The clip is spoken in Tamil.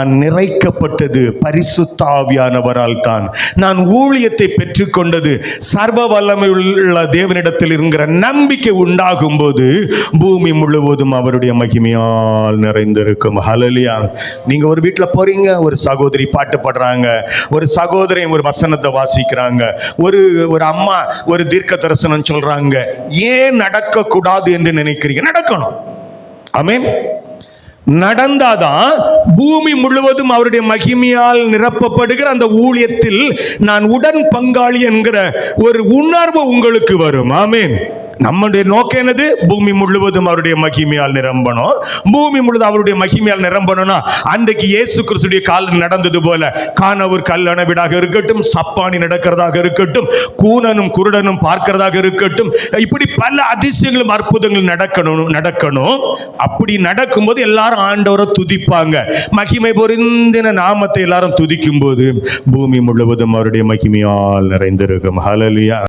நான் நிறைக்கப்பட்டது பரிசுத்த ஆவியானவரால் தான். நான் ஊழியத்தை பெற்றுக்கொண்டது சர்வ வல்லமை உள்ள தேவனிடத்தில் இருக்கிற நம்பிக்கை உண்டாகும் போது பூமி முழுவதும் அவருடைய மகிமையால் நிறைந்திருக்கும். ஹல்லேலூயா. நீங்க ஒரு வீட்டுல போறீங்க, ஒரு சகோதரி பாட்டு பாடுறாங்க, ஒரு சகோதரி ஒரு வசனத்தை வாசிக்கிறாங்க, ஒரு அம்மா ஒரு தீர்க்க தரிசனம் சொல்றாங்க. ஏன் நடக்க கூடாது என்று நினைக்கிறீங்க? நடக்கணும். ஆமென். நடந்தாதான் பூமி முழுவதும் அவருடைய மகிமையால் நிரப்பப்படுகிற அந்த ஊழியத்தில் நான் உடன் பங்காளி என்கிற ஒரு உணர்வு உங்களுக்கு வரும். ஆமென். நம்முடைய நோக்கம் என்னது? பூமி முழுவதும் அவருடைய மகிமையால் நிரம்பணும். பூமி முழுவதும் அவருடைய மகிமையால் நிரம்பணும்னா அன்றைக்கு இயேசு கிறிஸ்துடைய காலம் நடந்தது போல காணவர் கல்லண வீடாக இருக்கட்டும், சப்பானி நடக்கிறதாக இருக்கட்டும், கூனனும் குருடனும் பார்க்கிறதாக இருக்கட்டும், இப்படி பல அதிசயங்களும் அற்புதங்கள் நடக்கணும். அப்படி நடக்கும்போது எல்லாரும் ஆண்டவரை துதிப்பாங்க. மகிமை பொருந்தின நாமத்தை எல்லாரும் துதிக்கும் போது பூமி முழுவதும் அவருடைய மகிமையால் நிறைந்திருக்கும். ஹல்லேலூயா.